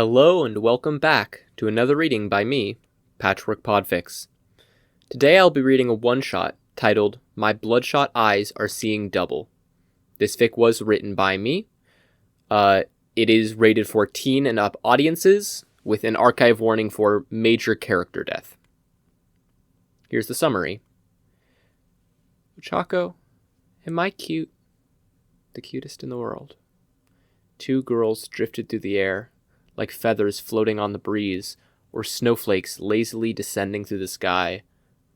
Hello and welcome back to another reading by me, Patch.Work.Podfics. Today I'll be reading a one-shot titled My Bloodshot Eyes Are Seeing Double. This fic was written by me. It is rated for teen and up audiences with an archive warning for major character death. Here's the summary. Ochako, am I cute? The cutest in the world. Two girls drifted through the air, like feathers floating on the breeze, or snowflakes lazily descending through the sky.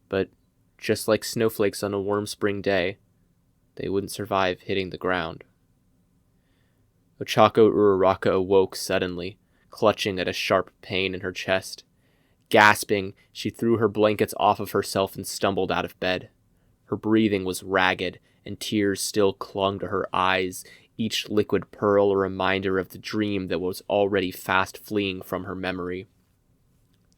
But just like snowflakes on a warm spring day, they wouldn't survive hitting the ground. Ochako Uraraka awoke suddenly, clutching at a sharp pain in her chest. Gasping, she threw her blankets off of herself and stumbled out of bed. Her breathing was ragged, and tears still clung to her eyes, each liquid pearl a reminder of the dream that was already fast fleeing from her memory.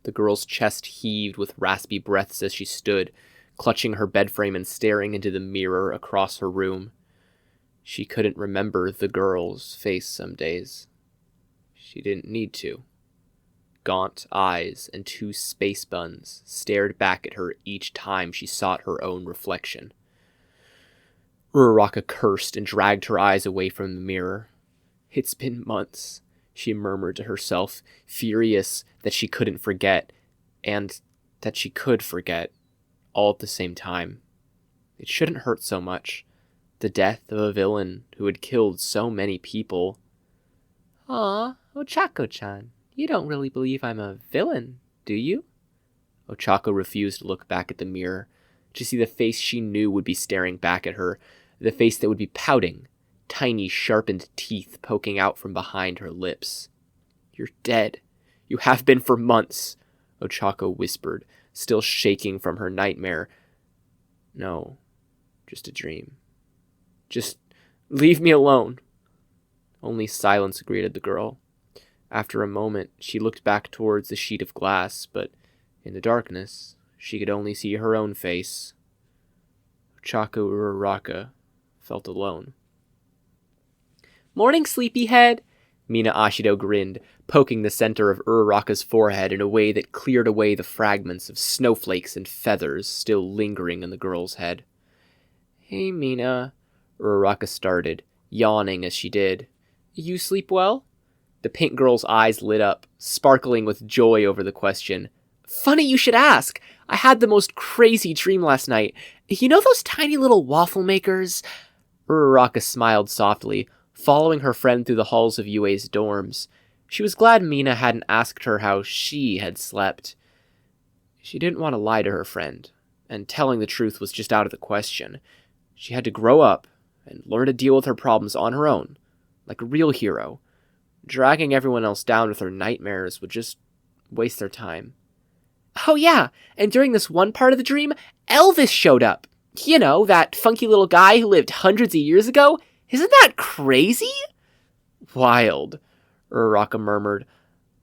The girl's chest heaved with raspy breaths as she stood, clutching her bed frame and staring into the mirror across her room. She couldn't remember the girl's face some days. She didn't need to. Gaunt eyes and two space buns stared back at her each time she sought her own reflection. Uraraka cursed and dragged her eyes away from the mirror. "It's been months," she murmured to herself, furious that she couldn't forget, and that she could forget, all at the same time. It shouldn't hurt so much. The death of a villain who had killed so many people. "Aw, Ochako-chan, you don't really believe I'm a villain, do you?" Ochako refused to look back at the mirror, to see the face she knew would be staring back at her, the face that would be pouting, tiny sharpened teeth poking out from behind her lips. "You're dead. You have been for months," Ochako whispered, still shaking from her nightmare. "No, just a dream. Just leave me alone." Only silence greeted the girl. After a moment, she looked back towards the sheet of glass, but in the darkness, she could only see her own face. Ochako Uraraka felt alone. "Morning, sleepyhead," Mina Ashido grinned, poking the center of Uraraka's forehead in a way that cleared away the fragments of snowflakes and feathers still lingering in the girl's head. "Hey, Mina," Uraraka started, yawning as she did. "You sleep well?" The pink girl's eyes lit up, sparkling with joy over the question. "Funny you should ask. I had the most crazy dream last night. You know those tiny little waffle makers?" Uraraka smiled softly, following her friend through the halls of UA's dorms. She was glad Mina hadn't asked her how she had slept. She didn't want to lie to her friend, and telling the truth was just out of the question. She had to grow up and learn to deal with her problems on her own, like a real hero. Dragging everyone else down with her nightmares would just waste their time. "Oh yeah, and during this one part of the dream, Elvis showed up. You know, that funky little guy who lived hundreds of years ago. Isn't that crazy?" "Wild," Uraraka murmured,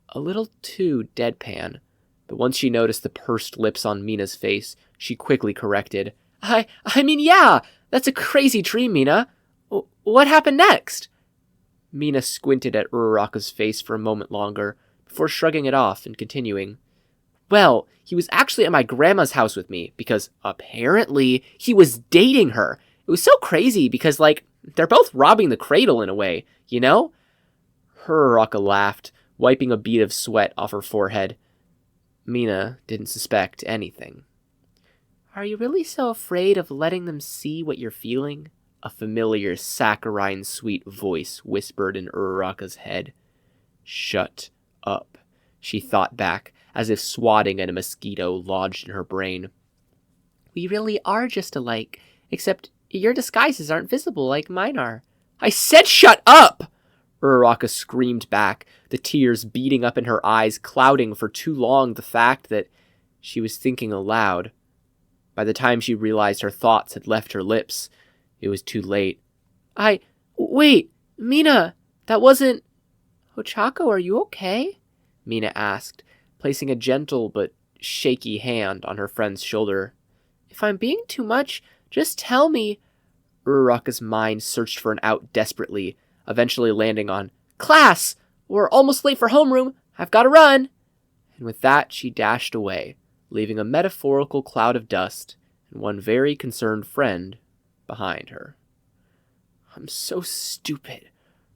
a little too deadpan. But once she noticed the pursed lips on Mina's face, she quickly corrected. I mean, yeah, that's a crazy dream, Mina. What happened next?" Mina squinted at Uraraka's face for a moment longer, before shrugging it off and continuing. "Well, he was actually at my grandma's house with me, because apparently he was dating her. It was so crazy because, they're both robbing the cradle in a way, you know?" Uraraka laughed, wiping a bead of sweat off her forehead. Mina didn't suspect anything. "Are you really so afraid of letting them see what you're feeling?" A familiar, saccharine-sweet voice whispered in Uraraka's head. "Shut up," she thought back, as if swatting at a mosquito lodged in her brain. "We really are just alike, except your disguises aren't visible like mine are." "I said shut up!" Uraraka screamed back, the tears beating up in her eyes, clouding for too long the fact that she was thinking aloud. By the time she realized her thoughts had left her lips, it was too late. Wait, Mina, that wasn't..." "Ochako, are you okay?" Mina asked, placing a gentle but shaky hand on her friend's shoulder. "If I'm being too much, just tell me." Uraraka's mind searched for an out desperately, eventually landing on, "Class! We're almost late for homeroom. I've got to run. And with that, she dashed away, leaving a metaphorical cloud of dust and one very concerned friend behind her. I'm so stupid,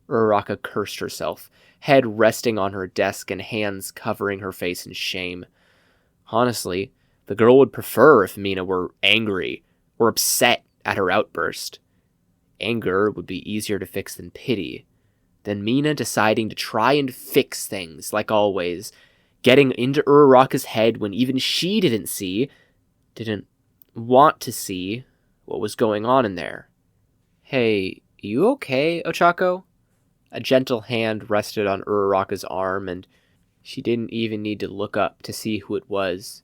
Uraraka cursed herself, head resting on her desk and hands covering her face in shame. Honestly, the girl would prefer if Mina were angry or upset at her outburst. Anger would be easier to fix than pity. Then Mina deciding to try and fix things, like always, getting into Uraraka's head when even she didn't want to see what was going on in there. Hey, you okay, Ochako? A gentle hand rested on Uraraka's arm, and she didn't even need to look up to see who it was.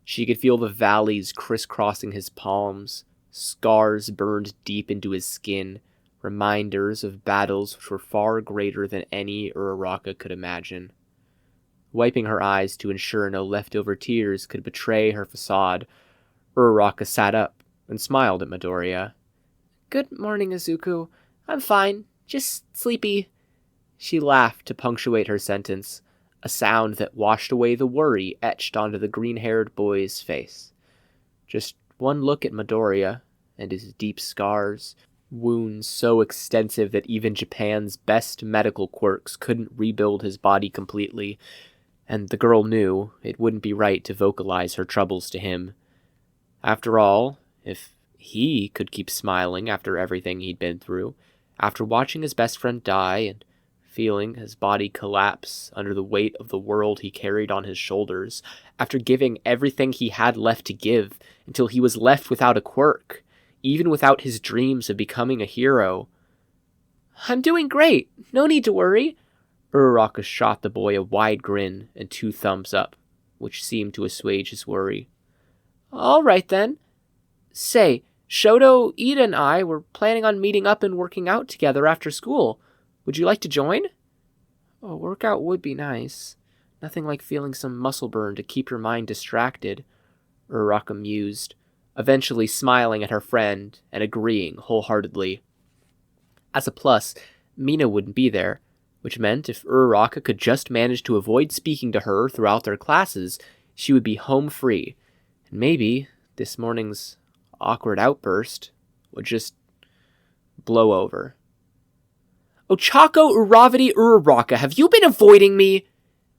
She could feel the valleys crisscrossing his palms, scars burned deep into his skin, reminders of battles which were far greater than any Uraraka could imagine. Wiping her eyes to ensure no leftover tears could betray her facade, Uraraka sat up and smiled at Midoriya. Good morning, Izuku. I'm fine, just sleepy. She laughed to punctuate her sentence, a sound that washed away the worry etched onto the green-haired boy's face. Just one look at Midoriya and his deep scars, wounds so extensive that even Japan's best medical quirks couldn't rebuild his body completely, and the girl knew it wouldn't be right to vocalize her troubles to him. After all, if he could keep smiling after everything he'd been through, after watching his best friend die and feeling his body collapse under the weight of the world he carried on his shoulders, after giving everything he had left to give until he was left without a quirk, even without his dreams of becoming a hero. I'm doing great. No need to worry. Uraraka shot the boy a wide grin and 2 thumbs up, which seemed to assuage his worry. All right, then. Say, Shoto, Ida, and I were planning on meeting up and working out together after school. Would you like to join? A workout would be nice. Nothing like feeling some muscle burn to keep your mind distracted, Uraraka mused, eventually smiling at her friend and agreeing wholeheartedly. As a plus, Mina wouldn't be there, which meant if Uraraka could just manage to avoid speaking to her throughout their classes, she would be home free, and maybe this morning's awkward outburst would just blow over. Ochako, Uravati, Uraraka, have you been avoiding me?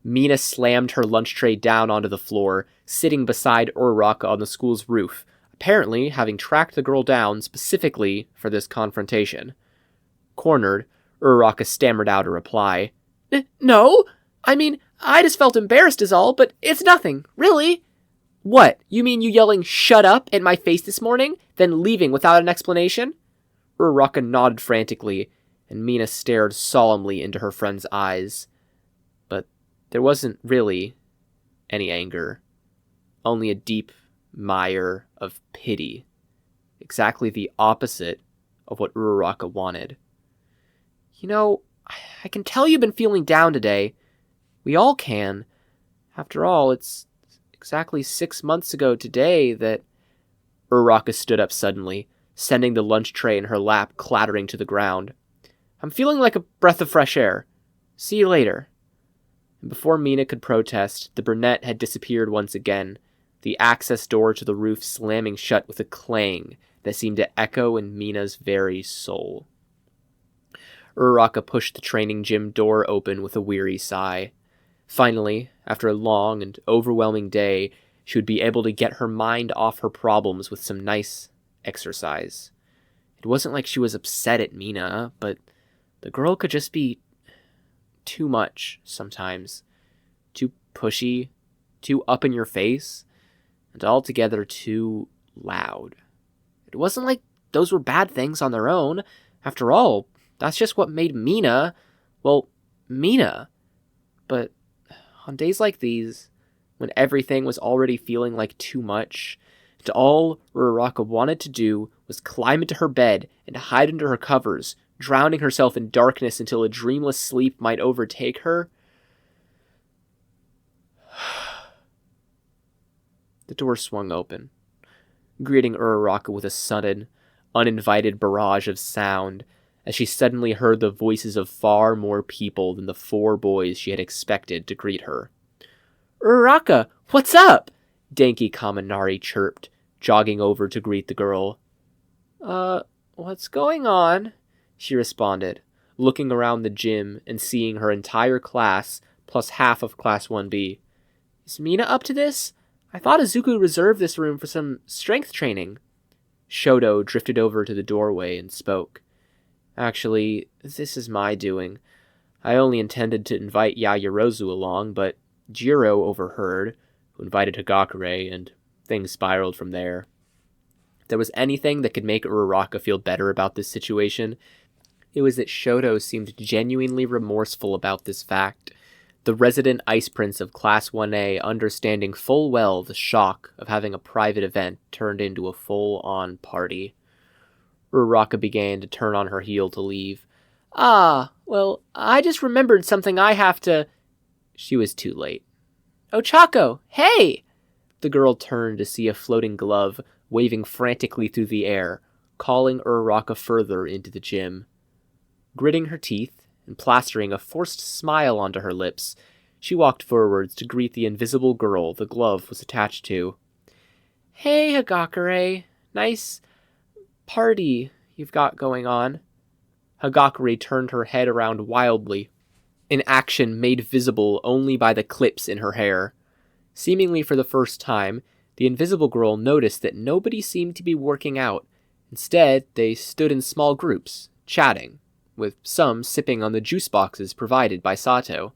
Mina slammed her lunch tray down onto the floor, sitting beside Uraraka on the school's roof, apparently having tracked the girl down specifically for this confrontation. Cornered, Uraraka stammered out a reply. No? I mean, I just felt embarrassed is all, but it's nothing, really. What, you mean you yelling shut up at my face this morning, then leaving without an explanation? Uraraka nodded frantically, and Mina stared solemnly into her friend's eyes. But there wasn't really any anger, only a deep mire of pity, exactly the opposite of what Uraraka wanted. You know, I can tell you've been feeling down today. We all can. After all, it's exactly 6 months ago today that... Uraraka stood up suddenly, sending the lunch tray in her lap clattering to the ground. I'm feeling like a breath of fresh air. See you later. And before Mina could protest, the brunette had disappeared once again, the access door to the roof slamming shut with a clang that seemed to echo in Mina's very soul. Uraraka pushed the training gym door open with a weary sigh. Finally, after a long and overwhelming day, she would be able to get her mind off her problems with some nice exercise. It wasn't like she was upset at Mina, but the girl could just be too much sometimes. Too pushy, too up in your face, and altogether too loud. It wasn't like those were bad things on their own. After all, that's just what made Mina, well, Mina. But on days like these, when everything was already feeling like too much, and all Uraraka wanted to do was climb into her bed and hide under her covers, drowning herself in darkness until a dreamless sleep might overtake her. The door swung open, greeting Uraraka with a sudden, uninvited barrage of sound, as she suddenly heard the voices of far more people than the 4 boys she had expected to greet her. "Uraraka, what's up?" Danky Kaminari chirped, jogging over to greet the girl. What's going on?" she responded, looking around the gym and seeing her entire class plus half of Class 1B. "Is Mina up to this? I thought Izuku reserved this room for some strength training." Shoto drifted over to the doorway and spoke. "Actually, this is my doing. I only intended to invite Yaoyorozu along, but Jiro overheard, who invited Hagakure, and things spiraled from there." If there was anything that could make Uraraka feel better about this situation, it was that Shoto seemed genuinely remorseful about this fact, the resident ice prince of Class 1A understanding full well the shock of having a private event turned into a full-on party. Uraraka began to turn on her heel to leave. Well, I just remembered something I have to..." She was too late. "Ochako, hey!" The girl turned to see a floating glove waving frantically through the air, calling Uraraka further into the gym. Gritting her teeth and plastering a forced smile onto her lips, she walked forwards to greet the invisible girl the glove was attached to. "Hey, Hagakure. Nice party you've got going on." Hagakure turned her head around wildly, an action made visible only by the clips in her hair. Seemingly for the first time, the invisible girl noticed that nobody seemed to be working out. Instead, they stood in small groups, chatting, with some sipping on the juice boxes provided by Sato.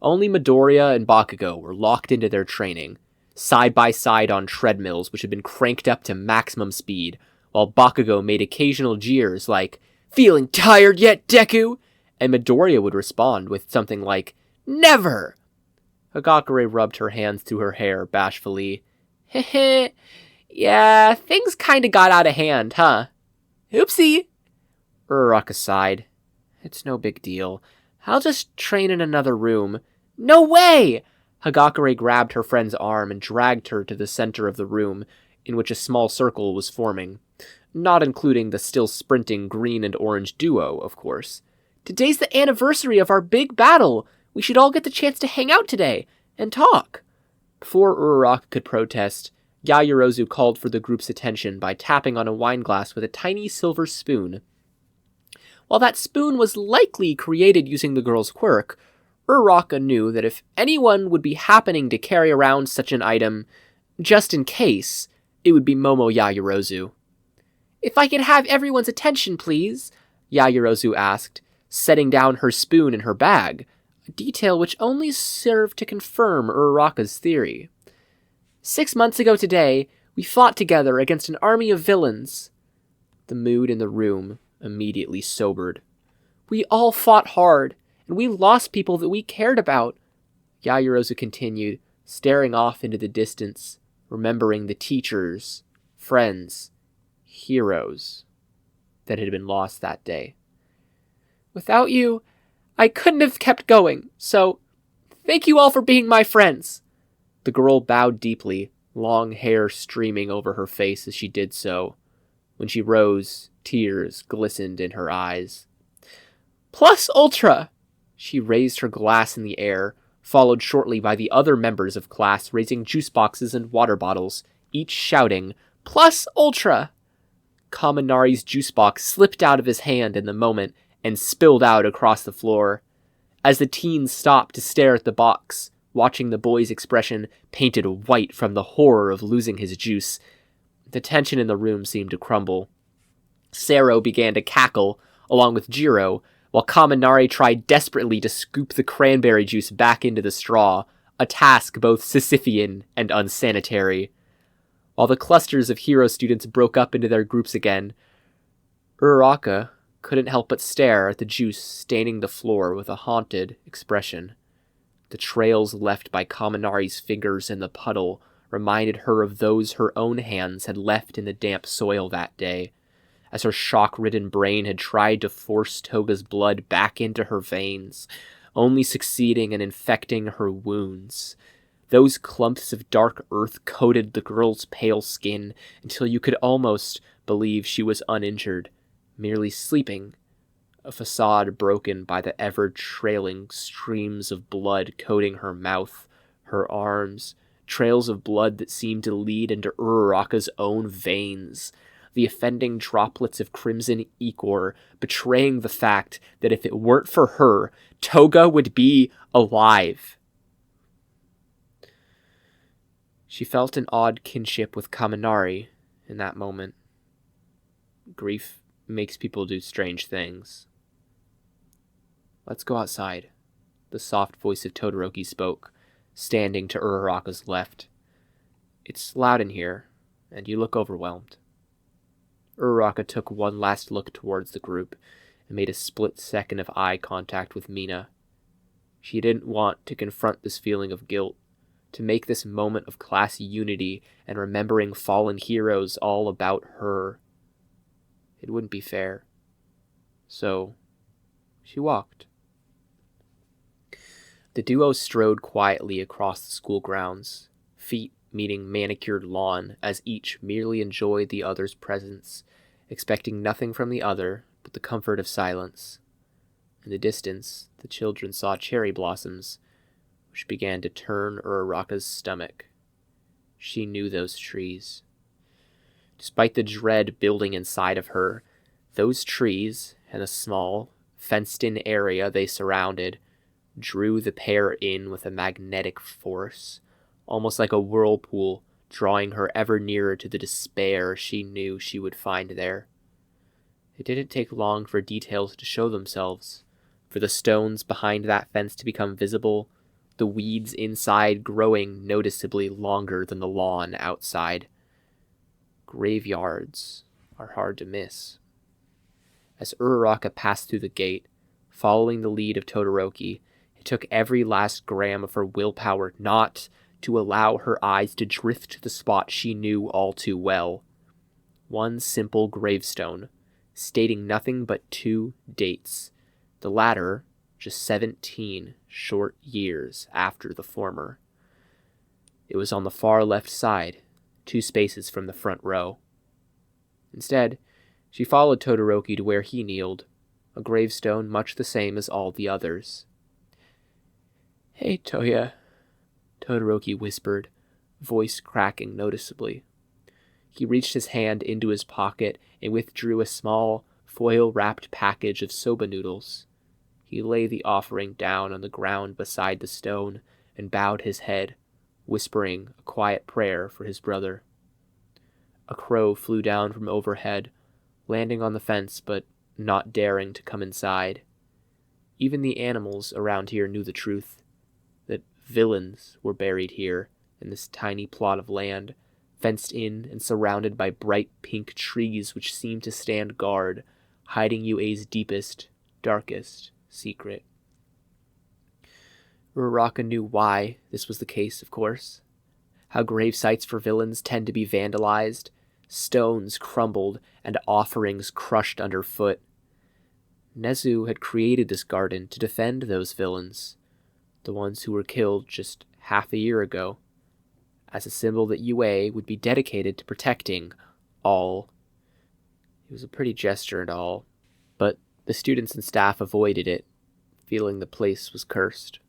Only Midoriya and Bakugo were locked into their training, side by side on treadmills which had been cranked up to maximum speed, while Bakugo made occasional jeers like, "Feeling tired yet, Deku?" And Midoriya would respond with something like, "Never!" Hagakure rubbed her hands through her hair bashfully. "Heh, yeah, things kinda got out of hand, huh? Oopsie!" Uraraka sighed. "It's no big deal. I'll just train in another room." "No way!" Hagakure grabbed her friend's arm and dragged her to the center of the room, in which a small circle was forming. Not including the still sprinting green and orange duo, of course. "Today's the anniversary of our big battle. We should all get the chance to hang out today and talk." Before Uraraka could protest, Yaoyorozu called for the group's attention by tapping on a wine glass with a tiny silver spoon. While that spoon was likely created using the girl's quirk, Uraraka knew that if anyone would be happening to carry around such an item, just in case, it would be Momo Yaoyorozu. "If I could have everyone's attention, please," Yaoyorozu asked, setting down her spoon in her bag, a detail which only served to confirm Uraraka's theory. "6 months ago today, we fought together against an army of villains." The mood in the room immediately sobered. "We all fought hard, and we lost people that we cared about," Yaoyorozu continued, staring off into the distance, remembering the teachers, friends, heroes that had been lost that day. "Without you, I couldn't have kept going, so thank you all for being my friends." The girl bowed deeply, long hair streaming over her face as she did so. When she rose, tears glistened in her eyes. "Plus Ultra!" She raised her glass in the air, followed shortly by the other members of class raising juice boxes and water bottles, each shouting, "Plus Ultra!" Kaminari's juice box slipped out of his hand in the moment and spilled out across the floor. As the teens stopped to stare at the box, watching the boy's expression painted white from the horror of losing his juice, the tension in the room seemed to crumble. Sero began to cackle, along with Jiro, while Kaminari tried desperately to scoop the cranberry juice back into the straw, a task both Sisyphean and unsanitary. While the clusters of hero students broke up into their groups again, Uraraka couldn't help but stare at the juice staining the floor with a haunted expression. The trails left by Kaminari's fingers in the puddle reminded her of those her own hands had left in the damp soil that day, as her shock-ridden brain had tried to force Toga's blood back into her veins, only succeeding in infecting her wounds. Those clumps of dark earth coated the girl's pale skin until you could almost believe she was uninjured, merely sleeping a facade broken by the ever-trailing streams of blood coating her mouth, her arms, trails of blood that seemed to lead into Uraraka's own veins, the offending droplets of crimson ichor betraying the fact that if it weren't for her, Toga would be alive. She felt an odd kinship with Kaminari in that moment. Grief makes people do strange things. "Let's go outside," the soft voice of Todoroki spoke, standing to Uraraka's left. "It's loud in here, and you look overwhelmed." Uraraka took one last look towards the group and made a split second of eye contact with Mina. She didn't want to confront this feeling of guilt, to make this moment of class unity and remembering fallen heroes all about her. It wouldn't be fair. So, she walked. The duo strode quietly across the school grounds, feet meeting manicured lawn as each merely enjoyed the other's presence, expecting nothing from the other but the comfort of silence. In the distance, the children saw cherry blossoms, which began to turn Uraraka's stomach. She knew those trees. Despite the dread building inside of her, those trees and the small, fenced-in area they surrounded drew the pair in with a magnetic force, almost like a whirlpool, drawing her ever nearer to the despair she knew she would find there. It didn't take long for details to show themselves, for the stones behind that fence to become visible, the weeds inside growing noticeably longer than the lawn outside. Graveyards are hard to miss. As Uraraka passed through the gate, following the lead of Todoroki, it took every last gram of her willpower not to allow her eyes to drift to the spot she knew all too well. One simple gravestone, stating nothing but 2 dates, the latter just 17 short years after the former. It was on the far left side, 2 spaces from the front row. Instead, she followed Todoroki to where he kneeled, a gravestone much the same as all the others. "Hey, Toya," Todoroki whispered, voice cracking noticeably. He reached his hand into his pocket and withdrew a small, foil-wrapped package of soba noodles. He lay the offering down on the ground beside the stone and bowed his head, whispering a quiet prayer for his brother. A crow flew down from overhead, landing on the fence but not daring to come inside. Even the animals around here knew the truth, that villains were buried here in this tiny plot of land, fenced in and surrounded by bright pink trees which seemed to stand guard, hiding UA's deepest, darkest secret. Uraraka knew why this was the case, of course. How grave sites for villains tend to be vandalized, stones crumbled, and offerings crushed underfoot. Nezu had created this garden to defend those villains, the ones who were killed just half a year ago, as a symbol that UA would be dedicated to protecting all. It was a pretty gesture and all, but the students and staff avoided it, feeling the place was cursed.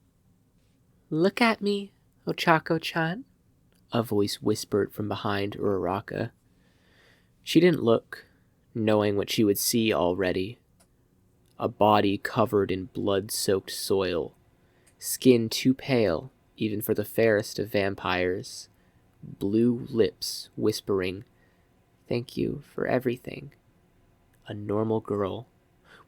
"Look at me, Ochako-chan," a voice whispered from behind Uraraka. She didn't look, knowing what she would see already. A body covered in blood-soaked soil, skin too pale even for the fairest of vampires, blue lips whispering, "Thank you for everything." A normal girl,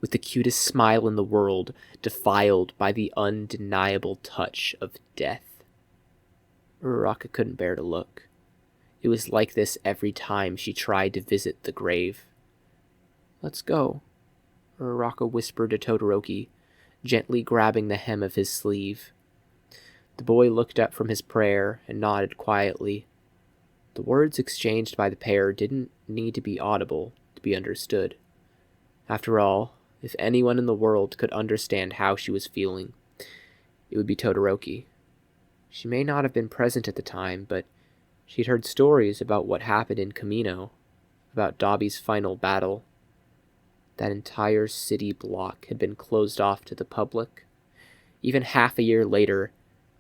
with the cutest smile in the world, defiled by the undeniable touch of death. Uraraka couldn't bear to look. It was like this every time she tried to visit the grave. "Let's go," Uraraka whispered to Todoroki, gently grabbing the hem of his sleeve. The boy looked up from his prayer and nodded quietly. The words exchanged by the pair didn't need to be audible to be understood. After all, if anyone in the world could understand how she was feeling, it would be Todoroki. She may not have been present at the time, but she'd heard stories about what happened in Kamino, about Dobby's final battle. That entire city block had been closed off to the public. Even half a year later,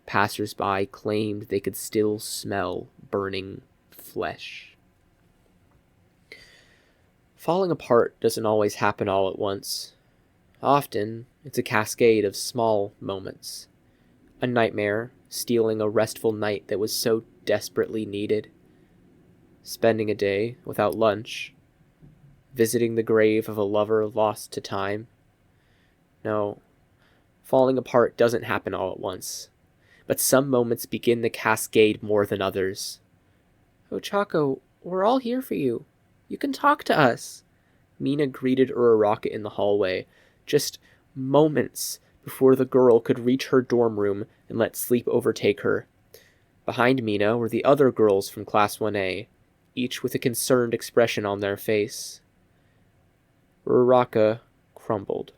passers-by claimed they could still smell burning flesh. Falling apart doesn't always happen all at once. Often, it's a cascade of small moments. A nightmare, stealing a restful night that was so desperately needed. Spending a day without lunch. Visiting the grave of a lover lost to time. No, falling apart doesn't happen all at once. But some moments begin the cascade more than others. Ochako, we're all here for you. You can talk to us. Mina greeted Uraraka in the hallway, just moments before the girl could reach her dorm room and let sleep overtake her. Behind Mina were the other girls from Class 1A, each with a concerned expression on their face. Uraraka crumbled.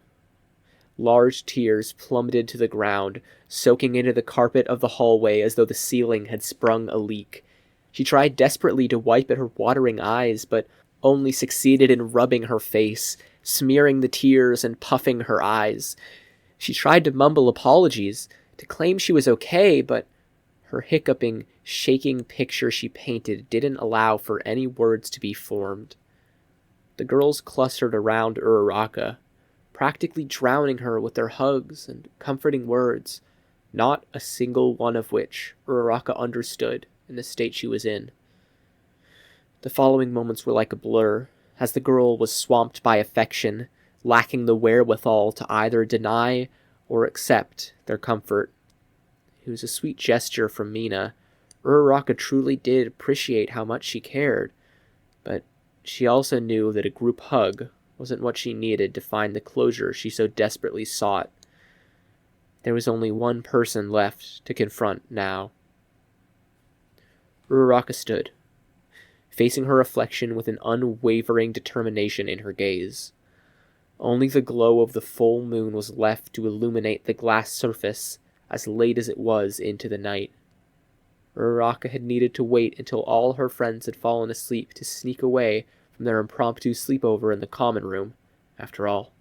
Large tears plummeted to the ground, soaking into the carpet of the hallway as though the ceiling had sprung a leak. She tried desperately to wipe at her watering eyes, but only succeeded in rubbing her face, smearing the tears and puffing her eyes. She tried to mumble apologies, to claim she was okay, but her hiccuping, shaking picture she painted didn't allow for any words to be formed. The girls clustered around Uraraka, practically drowning her with their hugs and comforting words, not a single one of which Uraraka understood in the state she was in. The following moments were like a blur, as the girl was swamped by affection, lacking the wherewithal to either deny or accept their comfort. It was a sweet gesture from Mina. Uraraka truly did appreciate how much she cared, but she also knew that a group hug wasn't what she needed to find the closure she so desperately sought. There was only one person left to confront now. Uraraka stood, facing her reflection with an unwavering determination in her gaze. Only the glow of the full moon was left to illuminate the glass surface as late as it was into the night. Uraraka had needed to wait until all her friends had fallen asleep to sneak away from their impromptu sleepover in the common room, after all.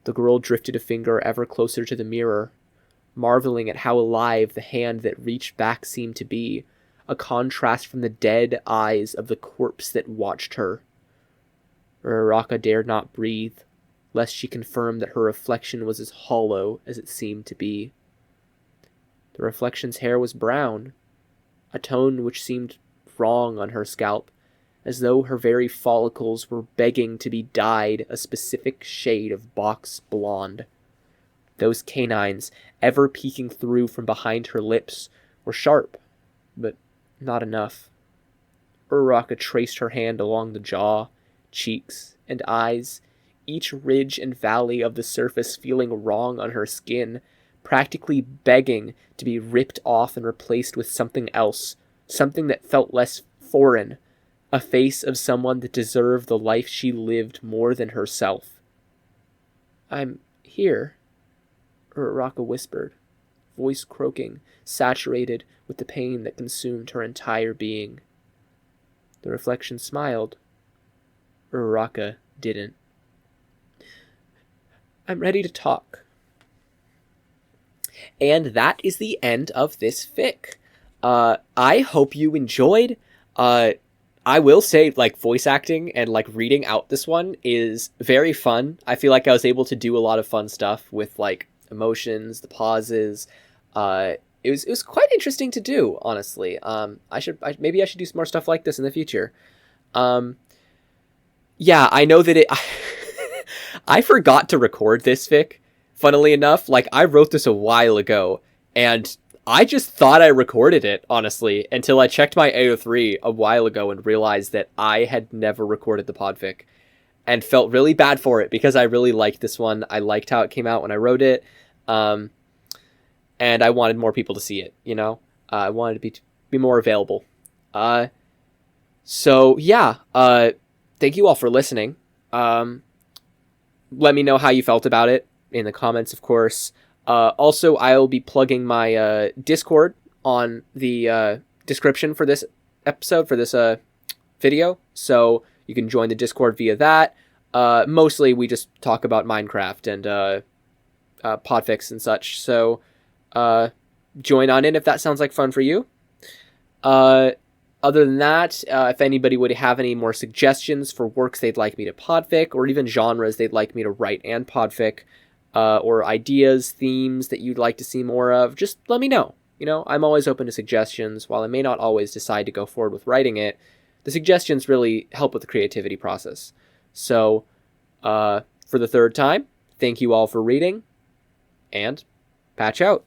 The girl drifted a finger ever closer to the mirror, marveling at how alive the hand that reached back seemed to be, a contrast from the dead eyes of the corpse that watched her. Uraraka dared not breathe, lest she confirm that her reflection was as hollow as it seemed to be. The reflection's hair was brown, a tone which seemed wrong on her scalp, as though her very follicles were begging to be dyed a specific shade of box blonde. Those canines, ever peeking through from behind her lips, were sharp, but not enough. Uraraka traced her hand along the jaw, cheeks, and eyes, each ridge and valley of the surface feeling wrong on her skin, practically begging to be ripped off and replaced with something else, something that felt less foreign, a face of someone that deserved the life she lived more than herself. "I'm here," Uraraka whispered, voice croaking, saturated with the pain that consumed her entire being. The reflection smiled. Uraraka didn't. "I'm ready to talk." And that is the end of this fic. I hope you enjoyed. I will say, voice acting and, reading out this one is very fun. I feel like I was able to do a lot of fun stuff with, emotions, the pauses. It was quite interesting to do, honestly. Maybe I should do some more stuff like this in the future. Yeah, I know that I forgot to record this fic. Funnily enough, I wrote this a while ago, and I just thought I recorded it, honestly, until I checked my AO3 a while ago and realized that I had never recorded the podfic, and felt really bad for it, because I really liked this one. I liked how it came out when I wrote it, and I wanted more people to see it, I wanted to be more available. So, yeah, thank you all for listening. Let me know how you felt about it in the comments, of course. Also, I'll be plugging my Discord on the description for this episode, for this video. So you can join the Discord via that. Mostly we just talk about Minecraft and Podfics and such. So join on in if that sounds like fun for you. Other than that, if anybody would have any more suggestions for works they'd like me to podfic, or even genres they'd like me to write and podfic, or ideas, themes that you'd like to see more of, just let me know. I'm always open to suggestions. While I may not always decide to go forward with writing it, the suggestions really help with the creativity process. So, for the third time, thank you all for reading, and patch out.